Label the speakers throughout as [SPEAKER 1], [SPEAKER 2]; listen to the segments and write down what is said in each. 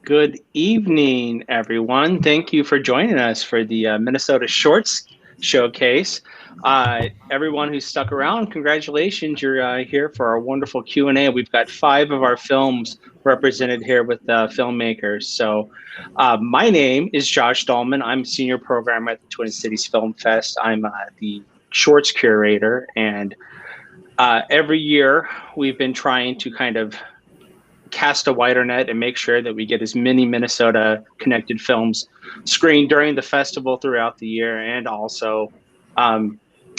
[SPEAKER 1] Good evening, everyone. Thank you for joining us for the Minnesota Shorts Showcase. Everyone who's stuck around, congratulations. You're here for our wonderful Q&A. We've got 5 of our films represented here with filmmakers. So my name is Josh Dahlman. I'm senior programmer at the Twin Cities Film Fest. I'm the shorts curator. And every year we've been trying to kind of cast a wider net and make sure that we get as many Minnesota connected films screened during the festival throughout the year, and also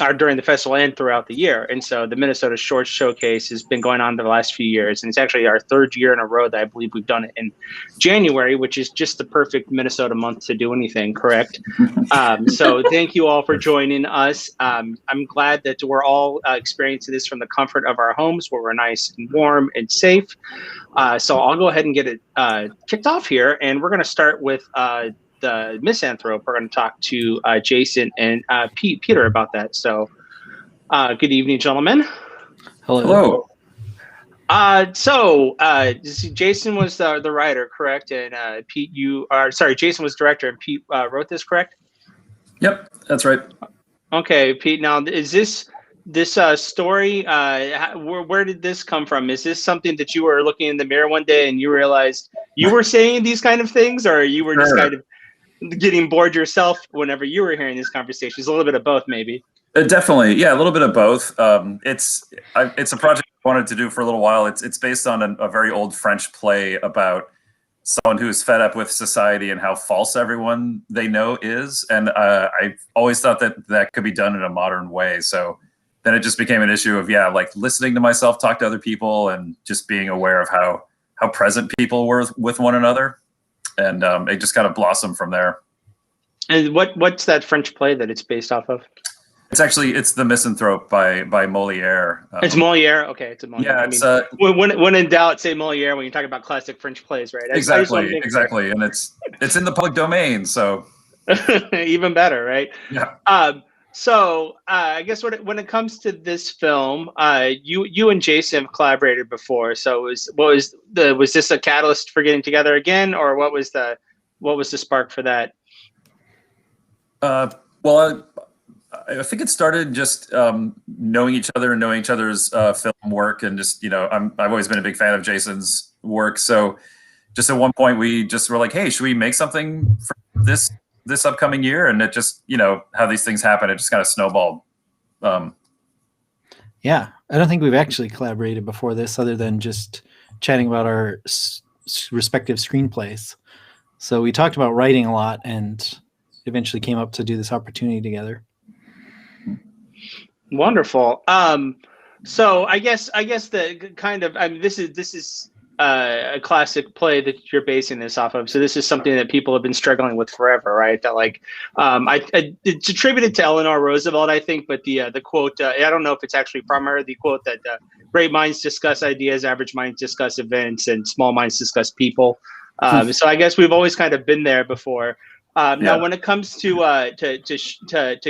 [SPEAKER 1] or during the festival and throughout the year. And so the Minnesota Shorts Showcase has been going on the last few years, and it's actually our 3rd year in a row that I believe we've done it in January, which is just the perfect Minnesota month to do anything, correct? So thank you all for joining us. I'm glad that we're all experiencing this from the comfort of our homes, where we're nice and warm and safe. So I'll go ahead and get it kicked off here, and we're going to start with the misanthrope. We're going to talk to Jason and Peter about that. So good evening, gentlemen.
[SPEAKER 2] Hello.
[SPEAKER 1] Jason was the writer, correct? And Pete, Jason was director, and Pete wrote this, correct?
[SPEAKER 2] Yep, that's right.
[SPEAKER 1] Okay, Pete. Now, is this story? Where did this come from? Is this something that you were looking in the mirror one day and you realized you were saying these kind of things, or you were just kind of getting bored yourself whenever you were hearing these conversations? A little bit of both, maybe.
[SPEAKER 2] Definitely, yeah, a little bit of both. It's a project I wanted to do for a little while. It's based on a very old French play about someone who's fed up with society and how false everyone they know is. And I've always thought that could be done in a modern way. So then it just became an issue of, like listening to myself talk to other people and just being aware of how present people were with one another. And it just kind of blossomed from there.
[SPEAKER 1] And what's that French play that it's based off of?
[SPEAKER 2] It's The Misanthrope by Molière.
[SPEAKER 1] It's Molière. Okay, it's a Molière.
[SPEAKER 2] Yeah,
[SPEAKER 1] it's when in doubt, say Molière when you talk about classic French plays, right?
[SPEAKER 2] Exactly, and it's in the public domain, so
[SPEAKER 1] even better, right?
[SPEAKER 2] Yeah.
[SPEAKER 1] So I guess when it comes to this film, you and Jason have collaborated before. So was this a catalyst for getting together again, or what was the spark for that?
[SPEAKER 2] Well, I think it started just knowing each other and knowing each other's film work, and just I've always been a big fan of Jason's work. So just at one point we just were like, hey, should we make something for this upcoming year? And it just how these things happen, it just kind of snowballed.
[SPEAKER 3] Yeah, I don't think we've actually collaborated before this, other than just chatting about our respective screenplays. So we talked about writing a lot, and eventually came up to do this opportunity together.
[SPEAKER 1] Wonderful. So I guess the kind of, this is a classic play that you're basing this off of. So this is something that people have been struggling with forever, right? That it's attributed to Eleanor Roosevelt, I think, but the quote, I don't know if it's actually from her, the quote that great minds discuss ideas, average minds discuss events, and small minds discuss people. So I guess we've always kind of been there before. Now, when it comes to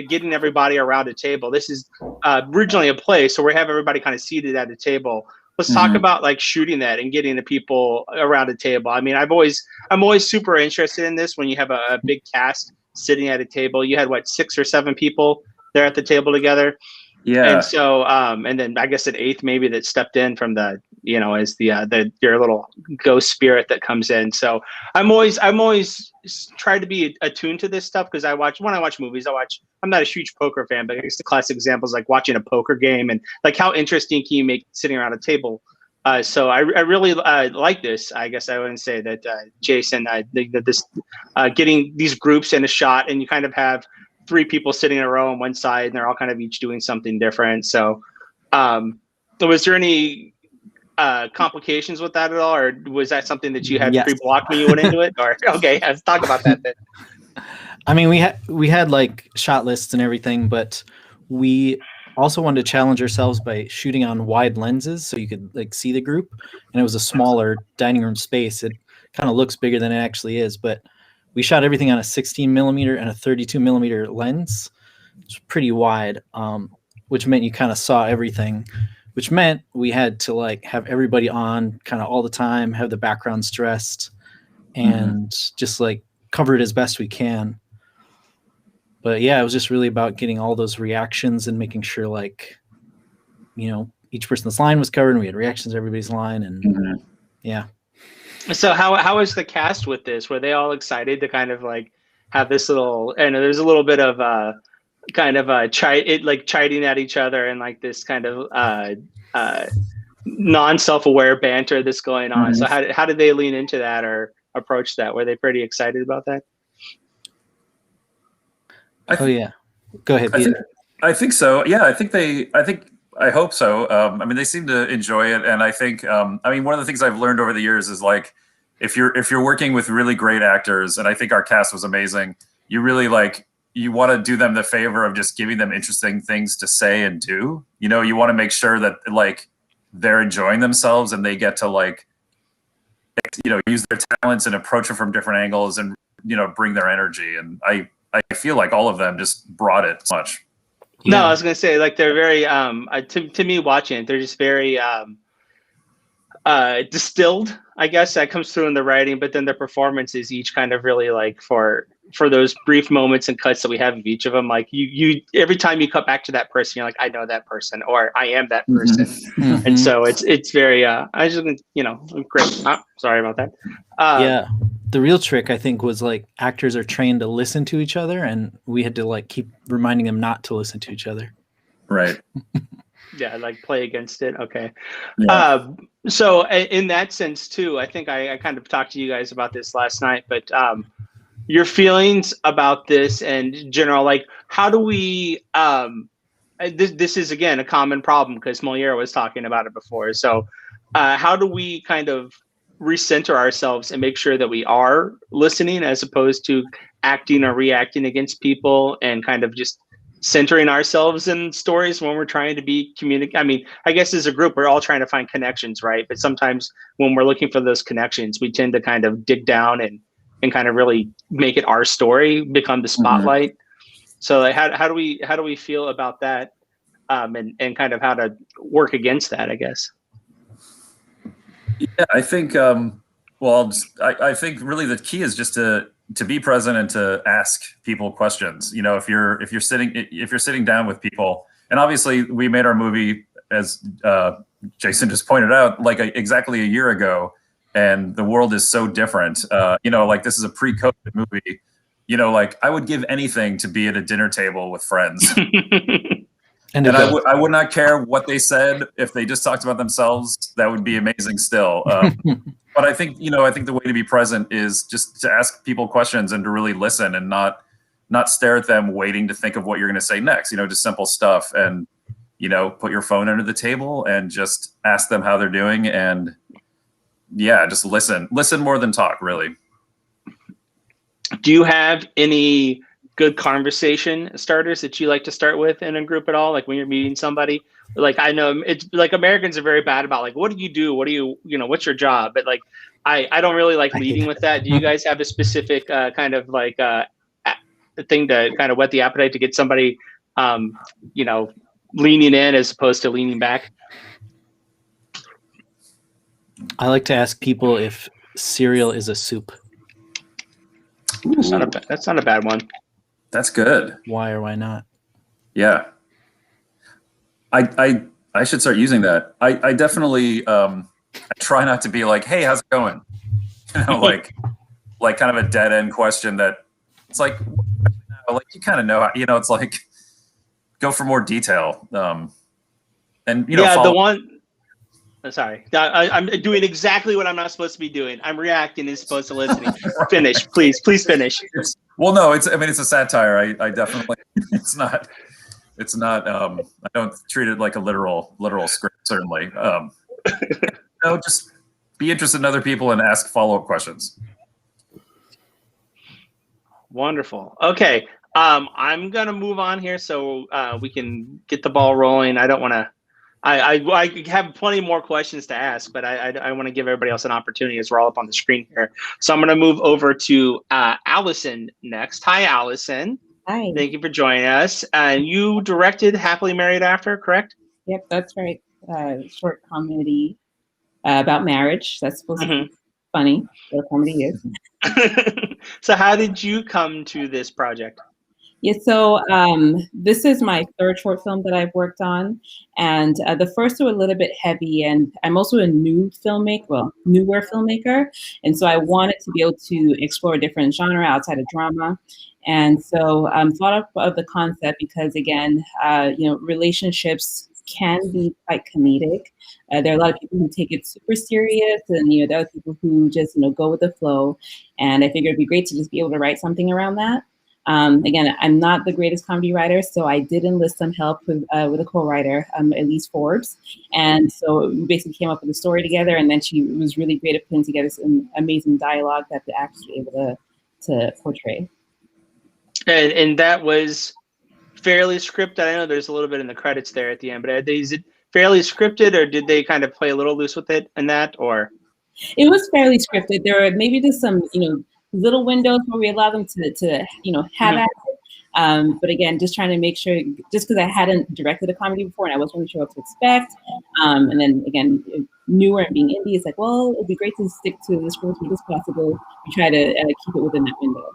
[SPEAKER 1] getting everybody around a table, this is originally a play, so we have everybody kind of seated at a table. Let's talk about shooting that and getting the people around a table. I mean, I'm always super interested in this when you have a big cast sitting at a table. You had 6 or 7 people there at the table together.
[SPEAKER 2] Yeah.
[SPEAKER 1] And so, and then I guess an 8th maybe that stepped in from the, as your little ghost spirit that comes in. So I'm always try to be attuned to this stuff, because when I watch movies, I'm not a huge poker fan, but I guess the classic examples like watching a poker game and how interesting can you make sitting around a table. So I really like this. I guess I wouldn't say that Jason, I think that this getting these groups in a shot, and you kind of have 3 people sitting in a row on one side, and they're all kind of each doing something different. So was there any complications with that at all, or was that something that you had pre-blocked when you went into it? Or okay, let's talk about that then.
[SPEAKER 3] I mean, we had shot lists and everything, but we also wanted to challenge ourselves by shooting on wide lenses so you could see the group, and it was a smaller dining room space. It kind of looks bigger than it actually is, but we shot everything on a 16 millimeter and a 32 millimeter lens. It's pretty wide, which meant you kind of saw everything, which meant we had to have everybody on kind of all the time, have the backgrounds dressed. and just like cover it as best we can. But yeah, it was just really about getting all those reactions and making sure, like, you know, each person's line was covered and we had reactions to everybody's line. And yeah.
[SPEAKER 1] So how was the cast with this? Were they all excited to kind of like have this little, and there's a little bit of kind of chiding at each other and like this kind of non-self-aware banter that's going on. So how did they lean into that or approach that? Were they pretty excited about that?
[SPEAKER 3] Oh yeah, go ahead, Peter.
[SPEAKER 2] I think so. Yeah, I hope so. I mean, they seem to enjoy it, and I think, I mean, one of the things I've learned over the years is like, if you're working with really great actors, and I think our cast was amazing, you really you want to do them the favor of just giving them interesting things to say and do. You know, you want to make sure that like they're enjoying themselves and they get to like, you know, use their talents and approach it from different angles and, you know, bring their energy. And I feel like all of them just brought it so much.
[SPEAKER 1] Yeah. No, I was gonna say like they're very to me watching it, they're just very distilled, I guess, that comes through in the writing, but then the performances each kind of really like for those brief moments and cuts that we have of each of them, like you every time you cut back to that person, you're like, I know that person, or I am that person. And so it's very I just, you know, great. Sorry about that.
[SPEAKER 3] Yeah, the real trick I think was like actors are trained to listen to each other, and we had to like keep reminding them not to listen to each other.
[SPEAKER 2] Right.
[SPEAKER 1] Yeah, like play against it. Okay.
[SPEAKER 2] Yeah.
[SPEAKER 1] So in that sense too, I think I kind of talked to you guys about this last night, but your feelings about this and general, like how do we this is again a common problem because Moliere was talking about it before. So how do we kind of recenter ourselves and make sure that we are listening as opposed to acting or reacting against people, and kind of just centering ourselves in stories when we're trying to be I mean, I guess as a group, we're all trying to find connections, right? But sometimes when we're looking for those connections, we tend to kind of dig down and kind of really make it our story, become the spotlight. So like, how do we feel about that, and kind of how to work against that, I guess?
[SPEAKER 2] Yeah, I think, well, I think really the key is just to be present and to ask people questions. You know, if you're sitting down with people, and obviously we made our movie, as Jason just pointed out, like exactly a year ago, and the world is so different. You know, like this is a pre-COVID movie. You know, like I would give anything to be at a dinner table with friends. And I would not care what they said. If they just talked about themselves, that would be amazing still. But I think, you know, I think the way to be present is just to ask people questions and to really listen and not stare at them waiting to think of what you're going to say next. You know, just simple stuff. And, you know, put your phone under the table and just ask them how they're doing. And yeah, just listen more than talk, really.
[SPEAKER 1] Do you have any good conversation starters that you like to start with in a group at all? Like when you're meeting somebody, like I know it's like Americans are very bad about like, what do you do? What do you know, what's your job? But like, I don't really like leading with that. Do you guys have a specific kind of like thing to kind of whet the appetite to get somebody, you know, leaning in as opposed to leaning back?
[SPEAKER 3] I like to ask people if cereal is a soup.
[SPEAKER 1] That's not a bad one.
[SPEAKER 2] That's good.
[SPEAKER 3] Why or why not?
[SPEAKER 2] Yeah. I should start using that. I definitely I try not to be like, hey, how's it going? You know, like kind of a dead end question that it's like you kind of know how, you know, it's like go for more detail. And you know,
[SPEAKER 1] yeah, the one. Sorry, I'm doing exactly what I'm not supposed to be doing. I'm reacting as opposed to listening. Finish, please finish.
[SPEAKER 2] Well, no, I mean, it's a satire. I definitely, it's not, I don't treat it like a literal script, certainly. You know, just be interested in other people and ask follow-up questions.
[SPEAKER 1] Wonderful. Okay. I'm going to move on here so we can get the ball rolling. I don't want to, I have plenty more questions to ask, but I want to give everybody else an opportunity as we're all up on the screen here. So I'm going to move over to Allison next. Hi, Allison.
[SPEAKER 4] Hi.
[SPEAKER 1] Thank you for joining us. And you directed Happily Married After, correct?
[SPEAKER 4] Yep, that's right. Short comedy about marriage. That's supposed to be funny. What comedy is.
[SPEAKER 1] So how did you come to this project?
[SPEAKER 4] Yeah, so this is my third short film that I've worked on, and the first two were a little bit heavy, and I'm also a newer filmmaker, and so I wanted to be able to explore a different genre outside of drama, and so thought of the concept because again, relationships can be quite comedic. There are a lot of people who take it super serious, and there are people who just go with the flow, and I figured it'd be great to just be able to write something around that. Again, I'm not the greatest comedy writer, so I did enlist some help with a co-writer, Elise Forbes. And so we basically came up with a story together, and then she was really great at putting together some amazing dialogue that the actors were able to portray.
[SPEAKER 1] And that was fairly scripted. I know there's a little bit in the credits there at the end, but is it fairly scripted, or did they kind of play a little loose with it in that, or?
[SPEAKER 4] It was fairly scripted. There were maybe just some, little windows where we allow them to have at it. But again, just trying to make sure, just because I hadn't directed a comedy before and I wasn't really sure what to expect. And then again, newer and being indie, it's like, well, it'd be great to stick to the script as much as possible. We try to keep it within that window.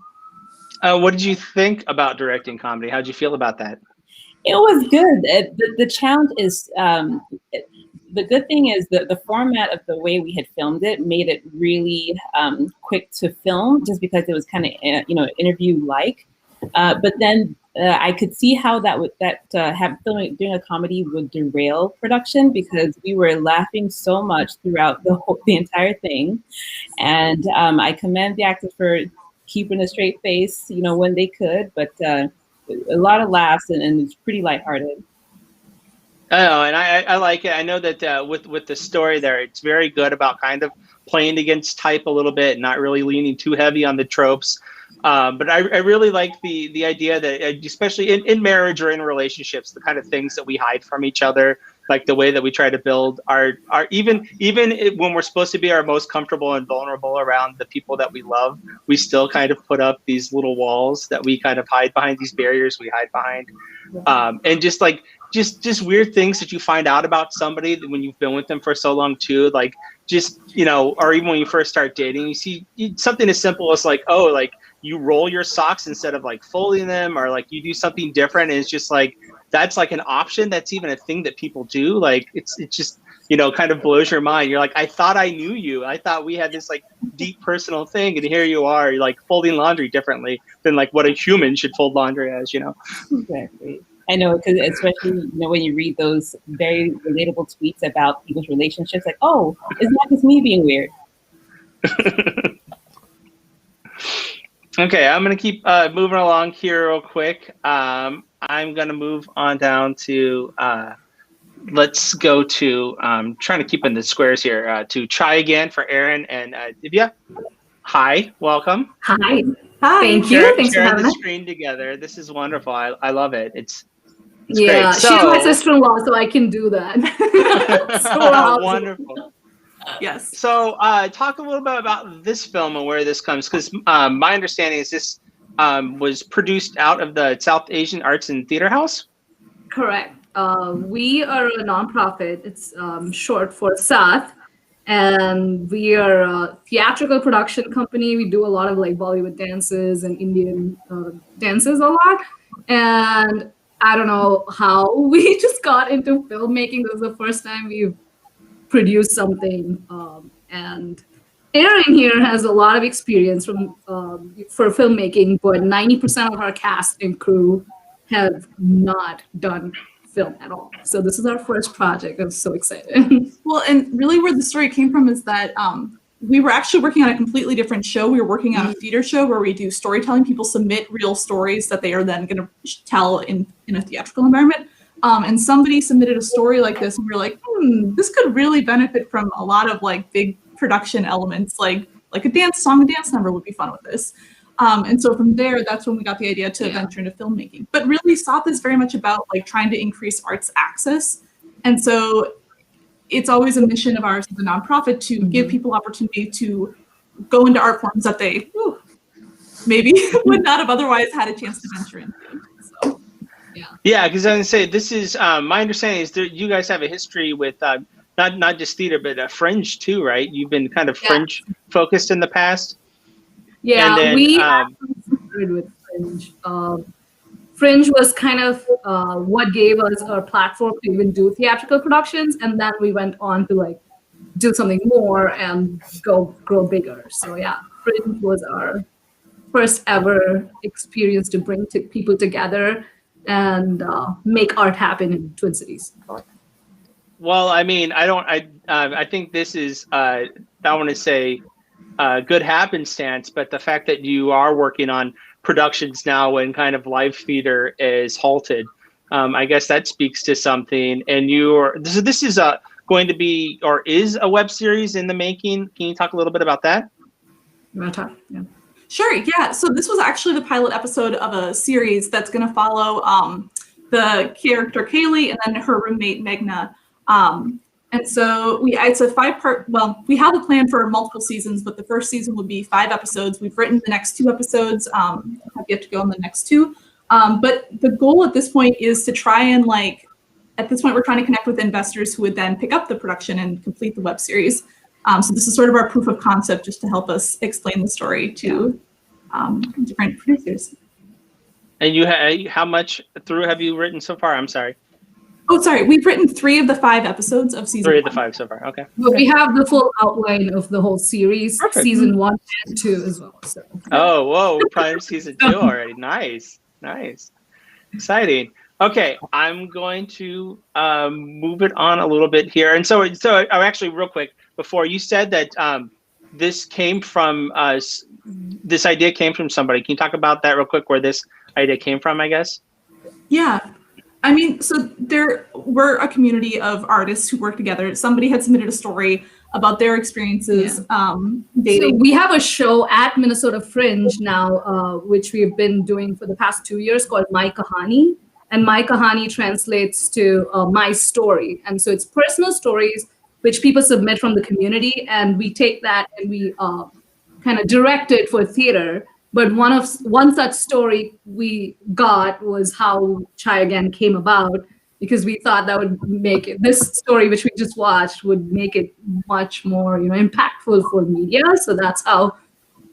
[SPEAKER 1] What did you think about directing comedy? How'd you feel about that?
[SPEAKER 4] It was good. The challenge is, the good thing is that the format of the way we had filmed it made it really quick to film, just because it was kind of interview-like. But then I could see how doing a comedy would derail production, because we were laughing so much throughout the entire thing. And I commend the actors for keeping a straight face, when they could, but a lot of laughs, and it's pretty lighthearted.
[SPEAKER 1] Oh, and I like it. I know that with the story there, it's very good about kind of playing against type a little bit, not really leaning too heavy on the tropes. But I really like the idea that, especially in marriage or in relationships, the kind of things that we hide from each other, like the way that we try to build our even when we're supposed to be our most comfortable and vulnerable around the people that we love, we still kind of put up these little walls that we kind of hide behind, these barriers we hide behind, and just weird things that you find out about somebody when you've been with them for so long too, like just or even when you first start dating, you see something as simple as like, oh, like you roll your socks instead of like folding them, or like you do something different, and it's just like that's like an option, that's even a thing that people do. Like it's just kind of blows your mind. You're like, I thought I knew you, I thought we had this like deep personal thing, and here you are, you're like folding laundry differently than like what a human should fold laundry as.
[SPEAKER 4] Exactly. I know, because especially when you read those very relatable tweets about people's relationships, like, oh, it's not just me being weird.
[SPEAKER 1] Okay, I'm gonna keep moving along here real quick. I'm gonna move on down to let's go to trying to keep in the squares here, to try again for Aaron and Divya. Hi, welcome.
[SPEAKER 5] Hi. Thank you. Thanks for
[SPEAKER 1] sharing
[SPEAKER 5] having
[SPEAKER 1] the
[SPEAKER 5] us.
[SPEAKER 1] screen together. This is wonderful. I love it. It's
[SPEAKER 5] Yeah,
[SPEAKER 1] great.
[SPEAKER 5] she's my sister-in-law, so I can do that. So
[SPEAKER 1] wonderful.
[SPEAKER 5] Yes.
[SPEAKER 1] So talk a little bit about this film and where this comes, because my understanding is this was produced out of the South Asian Arts and Theater House.
[SPEAKER 5] Correct. We are a nonprofit. It's short for SATH, and we are a theatrical production company. We do a lot of like Bollywood dances and Indian dances a lot. And I don't know how we just got into filmmaking. This was the first time we've produced something, and Aaron here has a lot of experience for filmmaking, but 90% of our cast and crew have not done film at all. So this is our first project. I'm so excited.
[SPEAKER 6] Well, and really where the story came from is that we were actually working on a completely different show. We were working on a theater show where we do storytelling. People submit real stories that they are then going to tell in a theatrical environment. And somebody submitted a story like this, and we were like, this could really benefit from a lot of like big production elements, like a dance number would be fun with this. And so from there, that's when we got the idea to venture into filmmaking. But really, SOTH is very much about like trying to increase arts access. And so it's always a mission of ours as a nonprofit to give people opportunity to go into art forms that they maybe would not have otherwise had a chance to venture into. So,
[SPEAKER 1] yeah, because I was going to say, this is my understanding is that you guys have a history with not just theater, but Fringe too, right? You've been kind of
[SPEAKER 5] Yeah.
[SPEAKER 1] Fringe focused in the past.
[SPEAKER 5] Yeah,
[SPEAKER 1] And then,
[SPEAKER 5] we actually started with Fringe. Fringe was kind of what gave us our platform to even do theatrical productions, and then we went on to like do something more and grow bigger. So yeah, Fringe was our first ever experience to bring people together and make art happen in Twin Cities.
[SPEAKER 1] well, I mean, I think this is, I want to say, good happenstance, but the fact that you are working on productions now when kind of live theater is halted, I guess that speaks to something. And this is going to be, or is a web series in the making. Can you talk a little bit about that?
[SPEAKER 5] You want to talk? Yeah.
[SPEAKER 6] Sure, yeah. So this was actually the pilot episode of a series that's going to follow the character Kaylee and then her roommate Megna. And so it's a 5-part, well, we have a plan for multiple seasons, but the first season would be 5 episodes. We've written the next 2 episodes, have yet to go on the next 2. But the goal at this point is to try and at this point, we're trying to connect with investors who would then pick up the production and complete the web series. So this is sort of our proof of concept just to help us explain the story to different producers.
[SPEAKER 1] And how much through have you written so far? I'm sorry.
[SPEAKER 6] Oh, sorry. We've written 3 of the 5 episodes of season
[SPEAKER 1] 3
[SPEAKER 6] 1.
[SPEAKER 1] of the 5 so far. Okay.
[SPEAKER 5] But we have the full outline of the whole series,
[SPEAKER 1] Perfect.
[SPEAKER 5] season 1 and 2 as well. So.
[SPEAKER 1] Oh, whoa! We're probably in season 2 already. Nice, exciting. Okay, I'm going to move it on a little bit here. And so actually, real quick, before you said that this came from this idea came from somebody. Can you talk about that real quick? Where this idea came from? I guess.
[SPEAKER 6] Yeah. I mean, so we're a community of artists who work together. Somebody had submitted a story about their experiences dating.
[SPEAKER 5] So we have a show at Minnesota Fringe now, which we've been doing for the past 2 years called My Kahani. And My Kahani translates to my story. And so it's personal stories which people submit from the community. And we take that and we kind of direct it for theater. But one such story we got was how Chai Again came about, because we thought that would make it, this story, which we just watched, would make it much more, impactful for media. So that's how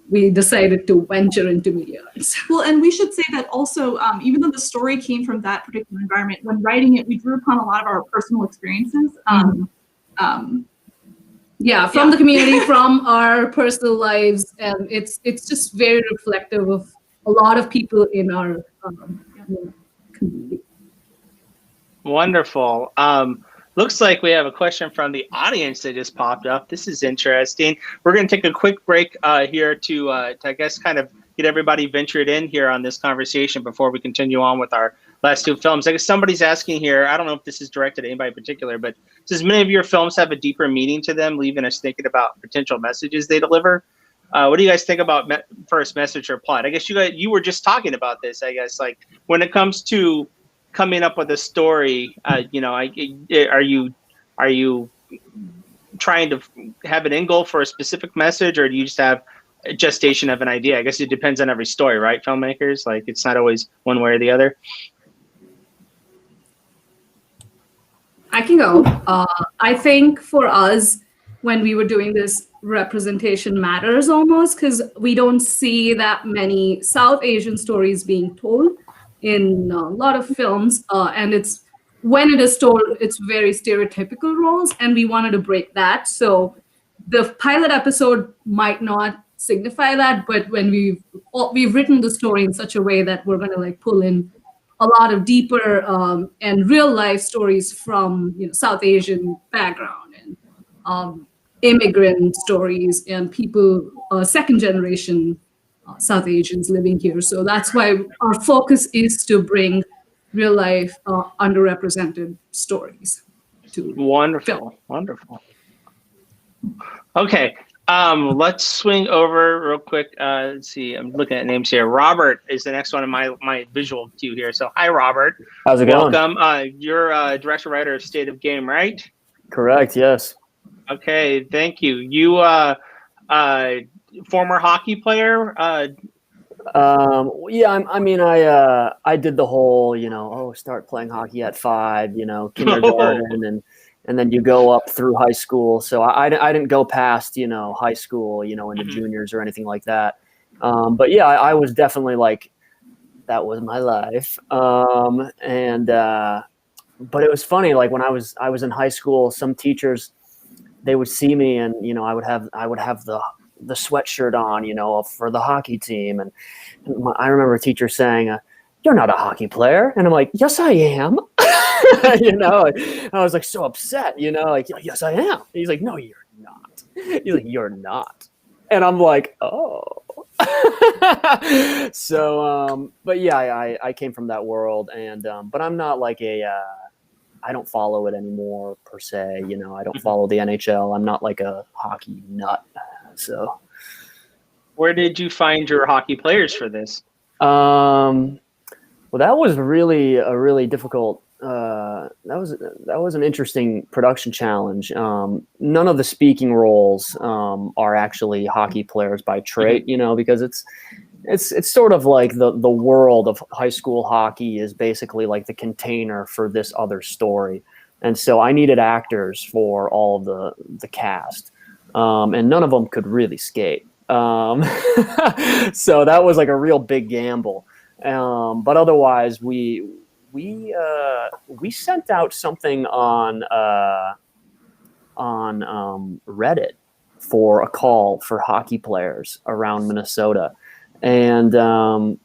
[SPEAKER 5] we decided to venture into media arts.
[SPEAKER 6] Well, and we should say that also, even though the story came from that particular environment, when writing it, we drew upon a lot of our personal experiences.
[SPEAKER 5] From the community, from our personal lives, and it's just very reflective of a lot of people in our community.
[SPEAKER 1] Wonderful. Looks like we have a question from the audience that just popped up. This is interesting. We're going to take a quick break here to I guess kind of get everybody ventured in here on this conversation before we continue on with our last 2 films. I guess somebody's asking here, I don't know if this is directed to anybody in particular, but does many of your films have a deeper meaning to them, leaving us thinking about potential messages they deliver? What do you guys think about first message or plot? I guess you were just talking about this, I guess, like when it comes to coming up with a story, are you trying to have an end goal for a specific message, or do you just have a gestation of an idea? I guess it depends on every story, right? Filmmakers, like it's not always one way or the other.
[SPEAKER 5] I can go. I think for us, when we were doing this, representation matters almost, because we don't see that many South Asian stories being told in a lot of films, and when it is told, it's very stereotypical roles, and we wanted to break that. So the pilot episode might not signify that, but when we've written the story in such a way that we're going to pull in a lot of deeper and real life stories from South Asian background and immigrant stories and people, second generation South Asians living here. So that's why our focus is to bring real life underrepresented stories to
[SPEAKER 1] Wonderful.
[SPEAKER 5] film.
[SPEAKER 1] Wonderful. Okay. Let's swing over real quick. Let's see. I'm looking at names here. Robert is the next one in my visual queue here. So hi, Robert.
[SPEAKER 7] How's it going?
[SPEAKER 1] Welcome. You're director writer of State of Game, right?
[SPEAKER 7] Correct. Yes.
[SPEAKER 1] Okay. Thank you. You former hockey player.
[SPEAKER 7] Yeah. I did the whole, start playing hockey at 5, kindergarten, and and then you go up through high school. So I didn't go past, high school, into juniors or anything like that. But yeah, I was definitely like, that was my life. But it was funny. Like when I was in high school, some teachers, they would see me and, I would have the sweatshirt on, for the hockey team. And I remember a teacher saying, "You're not a hockey player." And I'm like, "Yes, I am." I was like so upset, like, "Yes, I am." He's like, "No, you're not." He's like, "You're not." And I'm like, "Oh." So, but yeah, I came from that world, and but I'm not like I don't follow it anymore per se. I don't follow the NHL. I'm not like a hockey nut. So,
[SPEAKER 1] where did you find your hockey players for this?
[SPEAKER 7] Well, that was really a really difficult. That was an interesting production challenge. None of the speaking roles are actually hockey players by trade, because it's sort of like the world of high school hockey is basically like the container for this other story, and so I needed actors for all of the cast, and none of them could really skate. So that was like a real big gamble. But otherwise, we sent out something on Reddit for a call for hockey players around Minnesota, and a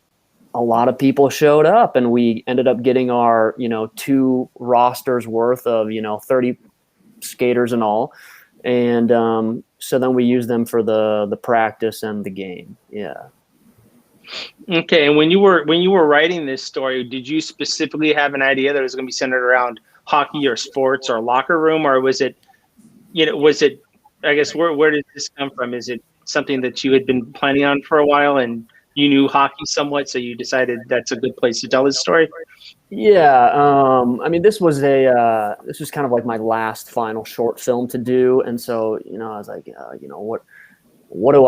[SPEAKER 7] lot of people showed up, and we ended up getting our 2 rosters worth of 30 skaters and all, and so then we used them for the practice and the game. Yeah.
[SPEAKER 1] Okay, and when you were writing this story, did you specifically have an idea that it was going to be centered around hockey or sports or locker room, or was it, I guess, where did this come from? Is it something that you had been planning on for a while and you knew hockey somewhat, so you decided that's a good place to tell this story?
[SPEAKER 7] Yeah, I mean, this was kind of like my last final short film to do, and so I was like, what do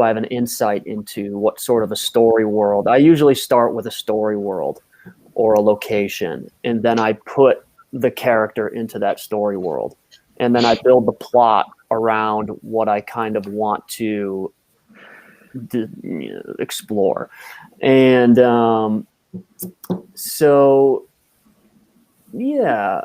[SPEAKER 7] I have an insight into? What sort of a story world? I usually start with a story world or a location, and then I put the character into that story world, and then I build the plot around what I kind of want to explore. And so yeah,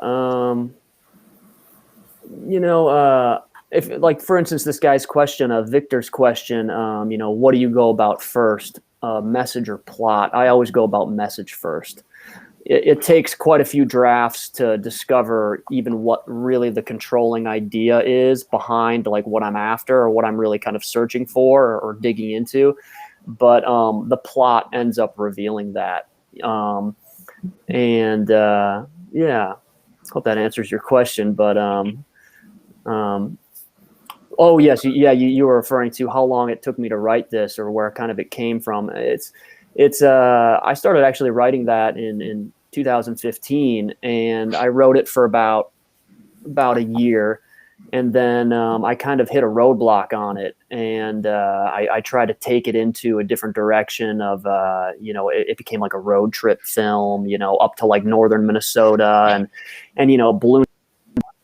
[SPEAKER 7] if, like, for instance, this guy's question, Victor's question, what do you go about first, message or plot? I always go about message first. It takes quite a few drafts to discover even what really the controlling idea is behind like what I'm after or what I'm really kind of searching for or digging into. But the plot ends up revealing that. Yeah, hope that answers your question. But oh yes, yeah, you were referring to how long it took me to write this or where kind of it came from. It's I started actually writing that in 2015, and I wrote it for about a year, and then I kind of hit a roadblock on it, and I tried to take it into a different direction of it became like a road trip film, up to like northern Minnesota, and ballooned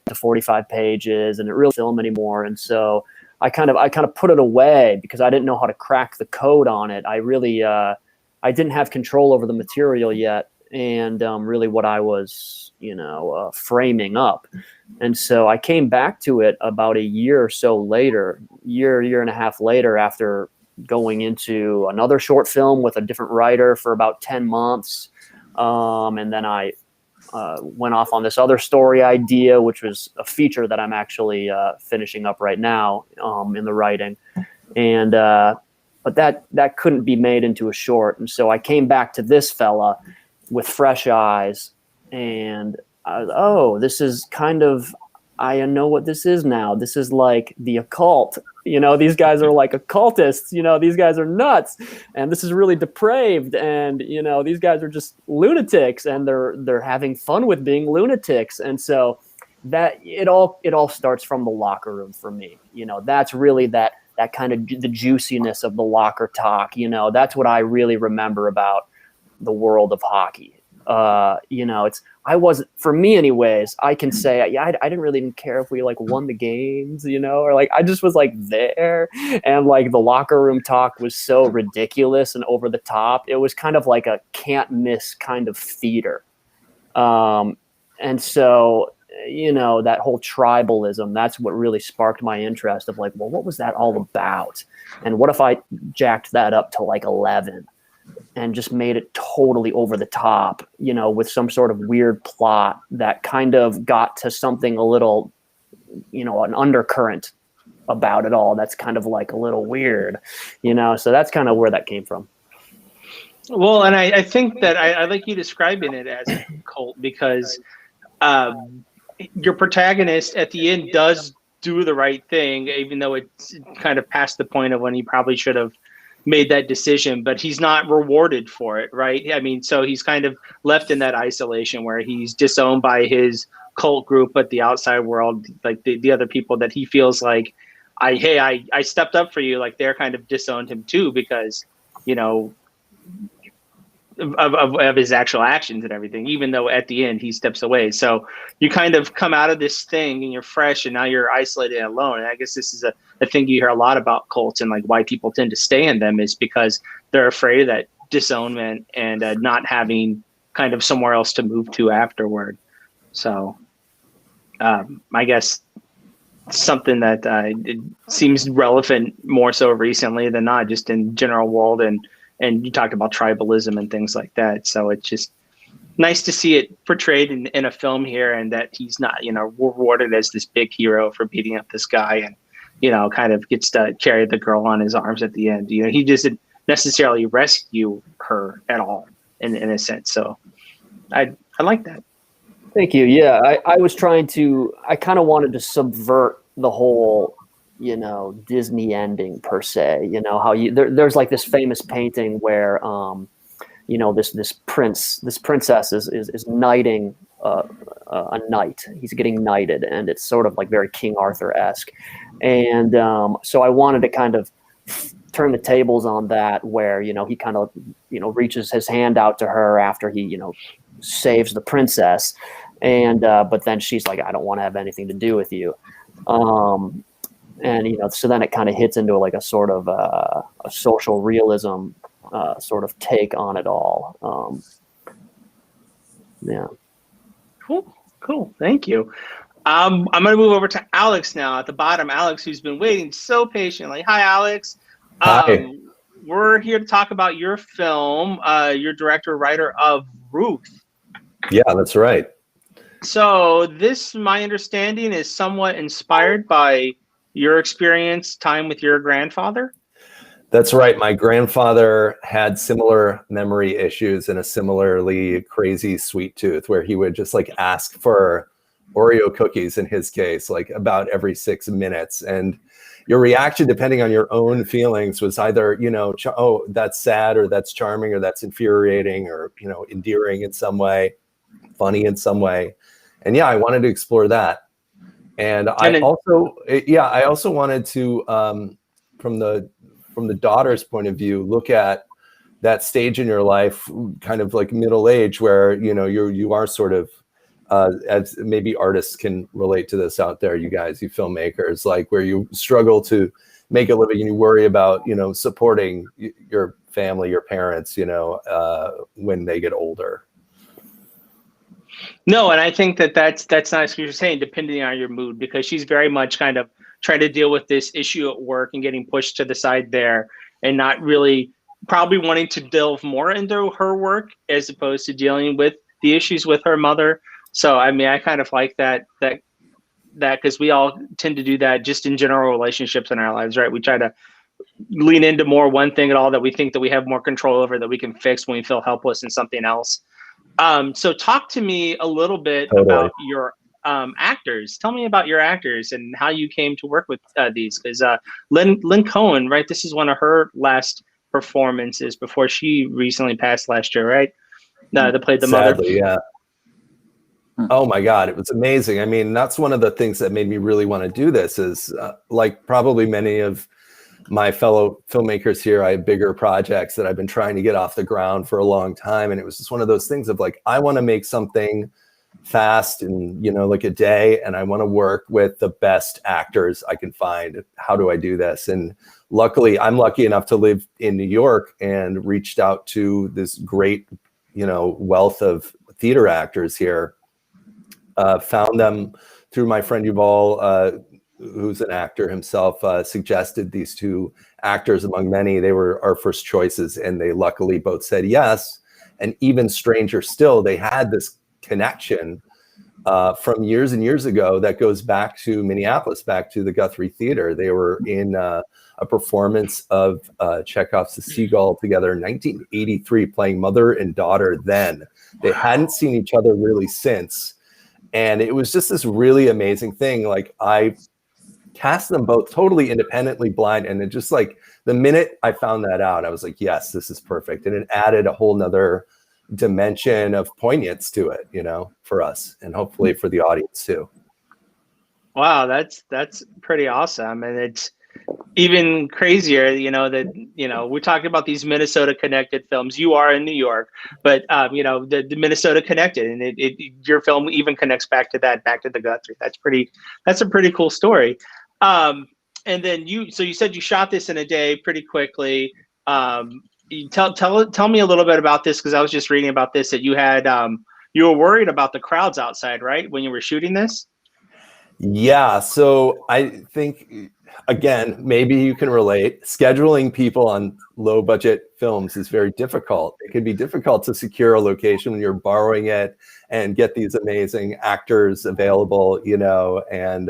[SPEAKER 7] to 45 pages, and it really film anymore. And so I kind of put it away because I didn't know how to crack the code on it. I really I didn't have control over the material yet, and really what I was framing up. And so I came back to it about a year or so later, year and a half later, after going into another short film with a different writer for about 10 months. And then I went off on this other story idea, which was a feature that I'm actually finishing up right now in the writing. And but that couldn't be made into a short. And so I came back to this fella with fresh eyes, and this is kind of, I know what this is now. This is like the occult. These guys are like occultists. These guys are nuts, and this is really depraved. And these guys are just lunatics, and they're having fun with being lunatics. And so that it all starts from the locker room for me. That's really that kind of the juiciness of the locker talk. That's what I really remember about the world of hockey. I I wasn't, for me anyways, I can say, yeah, I didn't really even care if we like won the games, you know, or like I just was like there, and like the locker room talk was so ridiculous and over the top. It was kind of like a can't miss kind of theater. And so, you know, that whole tribalism, that's what really sparked my interest of like, well, what was that all about? And what if I jacked that up to like 11 and just made it totally over the top, you know, with some sort of weird plot that kind of got to something a little, you know, an undercurrent about it all. That's kind of like a little weird, you know, so that's kind of where that came from.
[SPEAKER 1] Well, and I think that I like you describing it as a cult because your protagonist at the end does do the right thing, even though it's kind of past the point of when he probably should have made that decision, but he's not rewarded for it, right? I mean, so he's kind of left in that isolation where he's disowned by his cult group, but the outside world, like the other people that he feels like, I stepped up for you, like they're kind of disowned him too because, you know, of his actual actions and everything, even though at the end he steps away. So you kind of come out of this thing and you're fresh and now you're isolated and alone. And I guess this is a thing you hear a lot about cults and like why people tend to stay in them is because they're afraid of that disownment and not having kind of somewhere else to move to afterward. So I guess something that it seems relevant more so recently than not, just in general world. And you talked about tribalism and things like that. So it's just nice to see it portrayed in a film here and that he's not, you know, rewarded as this big hero for beating up this guy and, you know, kind of gets to carry the girl on his arms at the end. You know, he doesn't necessarily rescue her at all in a sense. So I like that.
[SPEAKER 7] Thank you. Yeah, I kind of wanted to subvert the whole, you know, Disney ending per se. You know how there's like this famous painting where you know this princess is knighting a knight. He's getting knighted, and it's sort of like very King Arthur-esque. And so I wanted to kind of turn the tables on that, where, you know, he kind of, you know, reaches his hand out to her after he, you know, saves the princess, and but then she's like, I don't want to have anything to do with you. And, you know, so then it kind of hits into like a sort of a social realism sort of take on it all. Yeah.
[SPEAKER 1] Cool. Thank you. I'm going to move over to Alex now at the bottom. Alex, who's been waiting so patiently. Hi, Alex.
[SPEAKER 8] Hi.
[SPEAKER 1] We're here to talk about your film. You're director, writer of Ruth.
[SPEAKER 8] Yeah, that's right.
[SPEAKER 1] So this, my understanding, is somewhat inspired by your experience, time with your grandfather?
[SPEAKER 8] That's right. My grandfather had similar memory issues and a similarly crazy sweet tooth where he would just like ask for Oreo cookies in his case, like about every 6 minutes. And your reaction, depending on your own feelings, was either, you know, oh, that's sad, or that's charming, or that's infuriating, or, you know, endearing in some way, funny in some way. And yeah, I wanted to explore that. And I also wanted to, from the daughter's point of view, look at that stage in your life, kind of like middle age, where, you know, you are sort of, as maybe artists can relate to this out there, you guys, you filmmakers, like where you struggle to make a living and you worry about, you know, supporting your family, your parents, you know, when they get older.
[SPEAKER 1] No, and I think that's nice what you're saying, depending on your mood, because she's very much kind of trying to deal with this issue at work and getting pushed to the side there and not really probably wanting to delve more into her work as opposed to dealing with the issues with her mother. So, I mean, I kind of like that because we all tend to do that just in general relationships in our lives, right? We try to lean into more one thing at all that we think that we have more control over, that we can fix when we feel helpless in something else. So talk to me a little bit about your actors. Tell me about your actors and how you came to work with these, because Lynn Cohen, right? This is one of her last performances before she recently passed last year, right? That played the mother.
[SPEAKER 8] Yeah. Oh my God, it was amazing. I mean, that's one of the things that made me really want to do this is like probably many of my fellow filmmakers here, I have bigger projects that I've been trying to get off the ground for a long time. And it was just one of those things of like, I want to make something fast and, you know, like a day, and I want to work with the best actors I can find. How do I do this? And luckily, I'm lucky enough to live in New York and reached out to this great, you know, wealth of theater actors here. Found them through my friend Yuval, who's an actor himself, suggested these two actors among many. They were our first choices, and they luckily both said yes. And even stranger still, they had this connection from years and years ago that goes back to Minneapolis, back to the Guthrie Theater. They were in a performance of Chekhov's The Seagull together in 1983, playing mother and daughter then. They hadn't seen each other really since. And it was just this really amazing thing. Like, I cast them both totally independently, blind. And it just, like, the minute I found that out, I was like, yes, this is perfect. And it added a whole nother dimension of poignance to it, you know, for us, and hopefully for the audience too.
[SPEAKER 1] Wow, that's pretty awesome. And it's even crazier, you know, that, you know, we're talking about these Minnesota connected films. You are in New York, but you know, the Minnesota connected, and your film even connects back to that, back to the Guthrie. That's a pretty cool story. And then you said you shot this in a day pretty quickly. Tell me a little bit about this, because I was just reading about this, that you had you were worried about the crowds outside, right, when you were shooting this?
[SPEAKER 8] Yeah, so I think, again, maybe you can relate. Scheduling people on low budget films is very difficult. It can be difficult to secure a location when you're borrowing it and get these amazing actors available, you know. And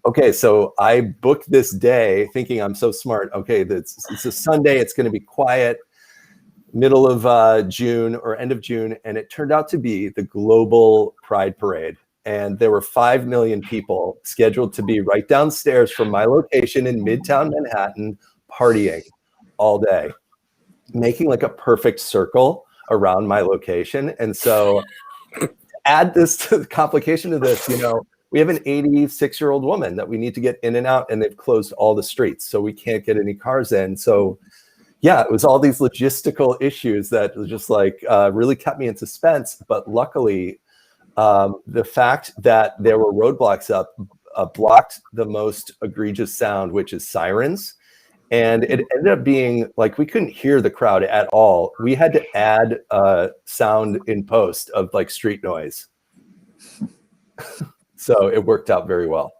[SPEAKER 8] okay, so I booked this day thinking I'm so smart. Okay, it's a Sunday, it's going to be quiet, middle of June or end of June. And it turned out to be the global Pride Parade. And there were 5 million people scheduled to be right downstairs from my location in Midtown Manhattan, partying all day, making like a perfect circle around my location. And so add this to the complication of this, you know, we have an 86-year-old woman that we need to get in and out, and they've closed all the streets, so we can't get any cars in. So yeah, it was all these logistical issues that just like really kept me in suspense. But luckily, the fact that there were roadblocks up blocked the most egregious sound, which is sirens. And it ended up being like we couldn't hear the crowd at all. We had to add sound in post of like street noise. So it worked out very well.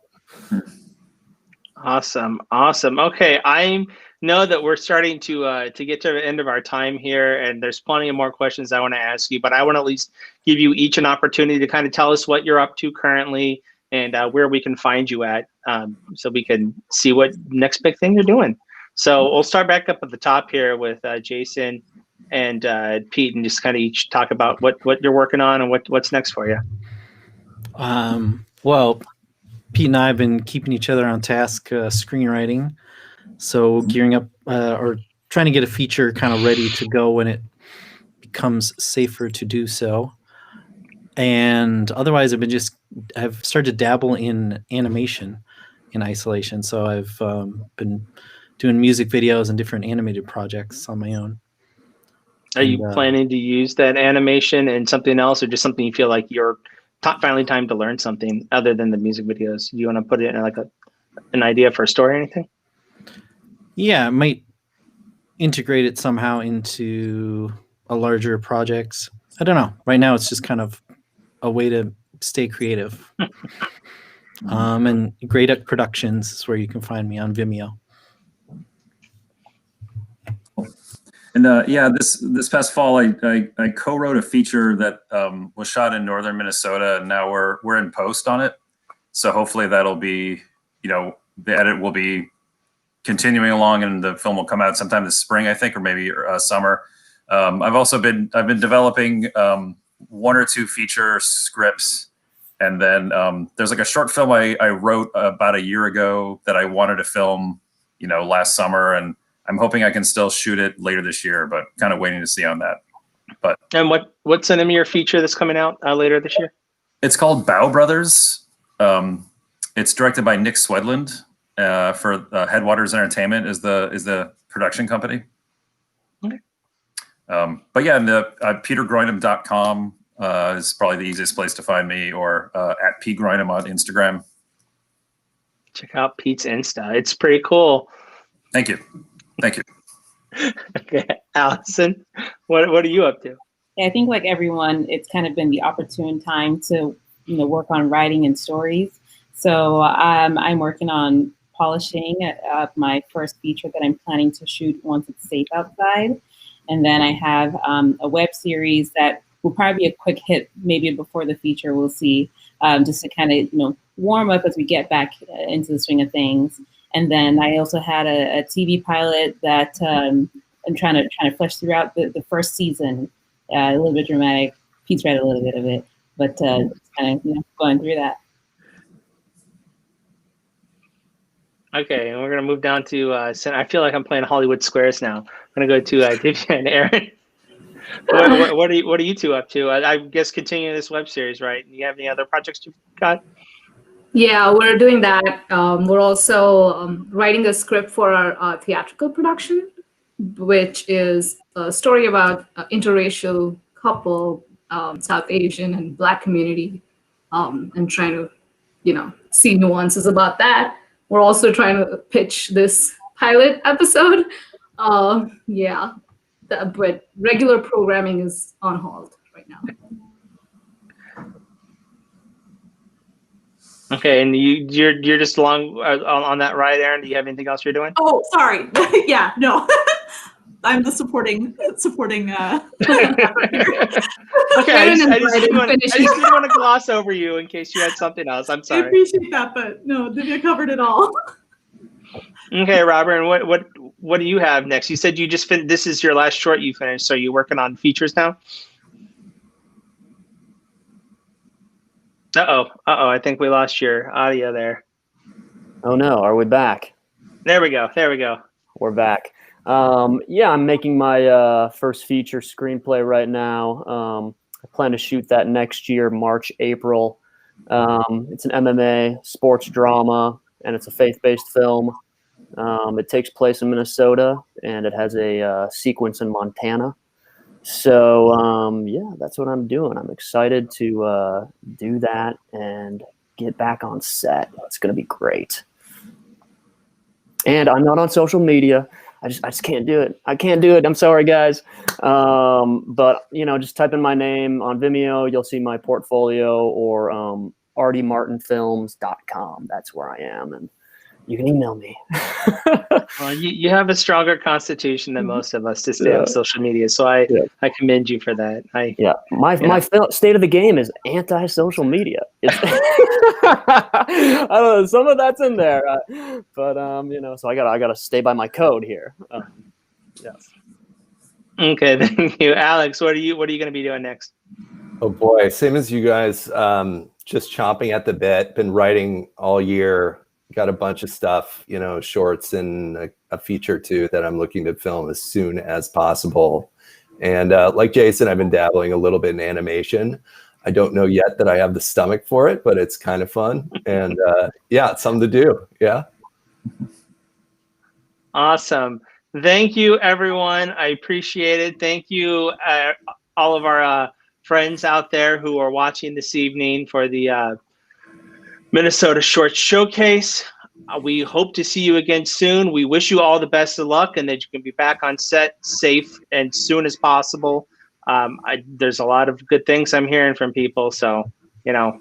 [SPEAKER 1] Awesome. Okay, I know that we're starting to get to the end of our time here, and there's plenty of more questions I want to ask you, but I want to at least give you each an opportunity to kind of tell us what you're up to currently, and where we can find you at, so we can see what next big thing you're doing. So we'll start back up at the top here with Jason and Pete, and just kind of each talk about what you're working on and what's next for you.
[SPEAKER 3] Well, Pete and I have been keeping each other on task screenwriting. So gearing up or trying to get a feature kind of ready to go when it becomes safer to do so. And otherwise, I've started to dabble in animation in isolation. So I've been doing music videos and different animated projects on my own.
[SPEAKER 1] Are you planning to use that animation in something else, or just something you feel like you're finally time to learn something other than the music videos? Do you want to put it in like an idea for a story or anything?
[SPEAKER 3] Yeah, I might integrate it somehow into a larger projects. I don't know. Right now, it's just kind of a way to stay creative. And Great Duck Productions is where you can find me on Vimeo.
[SPEAKER 2] And yeah, this past fall, I co-wrote a feature that was shot in northern Minnesota, and now we're in post on it. So hopefully that'll be, you know, the edit will be continuing along, and the film will come out sometime this spring, I think, or maybe summer. I've been developing 1 or 2 feature scripts, and then there's like a short film I wrote about a year ago that I wanted to film, you know, last summer, and I'm hoping I can still shoot it later this year, but kind of waiting to see on that. But and
[SPEAKER 1] what's the name of your feature that's coming out later this year?
[SPEAKER 2] It's called Bow Brothers. It's directed by Nick Swedland for Headwaters Entertainment is the production company. Okay. But yeah, and the petergroynham.com is probably the easiest place to find me, or at P Grynham on Instagram.
[SPEAKER 1] Check out Pete's Insta. It's pretty cool.
[SPEAKER 2] Thank you. Thank you.
[SPEAKER 1] Okay, Allison, what are you up to?
[SPEAKER 4] Yeah, I think like everyone, it's kind of been the opportune time to, work on writing and stories. So I'm working on polishing my first feature that I'm planning to shoot once it's safe outside. And then I have a web series that will probably be a quick hit, maybe before the feature, we'll see, just to kind of, warm up as we get back into the swing of things. And then I also had a TV pilot that I'm trying to flesh throughout the first season. A little bit dramatic. Pete's read a little bit of it, but kind of going through that.
[SPEAKER 1] Okay, and we're gonna move down to. I feel like I'm playing Hollywood Squares now. I'm gonna go to Divya and Aaron. What are you two up to? I guess continuing this web series, right? You have any other projects you've got?
[SPEAKER 5] Yeah, we're doing that. We're also writing a script for our theatrical production, which is a story about an interracial couple, South Asian and Black community, and trying to, see nuances about that. We're also trying to pitch this pilot episode. But regular programming is on hold right now.
[SPEAKER 1] Okay, and you're just along on that ride, Aaron. Do you have anything else you're doing?
[SPEAKER 6] Oh, sorry. Yeah, no. I'm the supporting.
[SPEAKER 1] Okay, I just didn't want to gloss over you in case you had something else. I'm
[SPEAKER 6] I
[SPEAKER 1] sorry.
[SPEAKER 6] appreciate that, but no, Divya covered it all.
[SPEAKER 1] Okay, Robert, and what do you have next? You said you just finished. This is your last short you finished, so you're working on features now. Uh-oh, I think we lost your audio there.
[SPEAKER 7] Oh no, are we back?
[SPEAKER 1] There we go.
[SPEAKER 7] We're back. Yeah, I'm making my first feature screenplay right now. I plan to shoot that next year, March, April. It's an MMA sports drama, and it's a faith-based film. It takes place in Minnesota, and it has a sequence in Montana. So yeah, that's what I'm doing. I'm excited to do that and get back on set. It's going to be great. And I'm not on social media. I just can't do it. I can't do it. I'm sorry, guys. But just type in my name on Vimeo. You'll see my portfolio, or artiemartinfilms.com. That's where I am, and you can email me.
[SPEAKER 1] Well, you have a stronger constitution than most of us to stay on social media, so I commend you for that. My
[SPEAKER 7] state of the game is anti-social media. It's I don't know, some of that's in there, but so I gotta stay by my code here. Yes.
[SPEAKER 1] Okay, thank you, Alex. What are you going to be doing next?
[SPEAKER 8] Oh boy, same as you guys. Just chomping at the bit. Been writing all year. Got a bunch of stuff, shorts and a feature too that I'm looking to film as soon as possible. And like Jason, I've been dabbling a little bit in animation. I don't know yet that I have the stomach for it, but it's kind of fun. And yeah, it's something to do. Yeah.
[SPEAKER 1] Awesome. Thank you, everyone. I appreciate it. Thank you, all of our friends out there who are watching this evening for the Minnesota Shorts Showcase. We hope to see you again soon. We wish you all the best of luck and that you can be back on set safe and soon as possible. There's a lot of good things I'm hearing from people. So,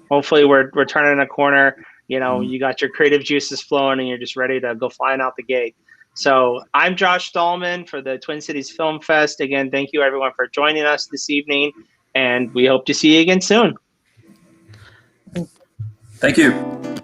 [SPEAKER 1] hopefully we're turning a corner. You got your creative juices flowing and you're just ready to go flying out the gate. So I'm Josh Dahlman for the Twin Cities Film Fest. Again, thank you everyone for joining us this evening, and we hope to see you again soon.
[SPEAKER 2] Thank you.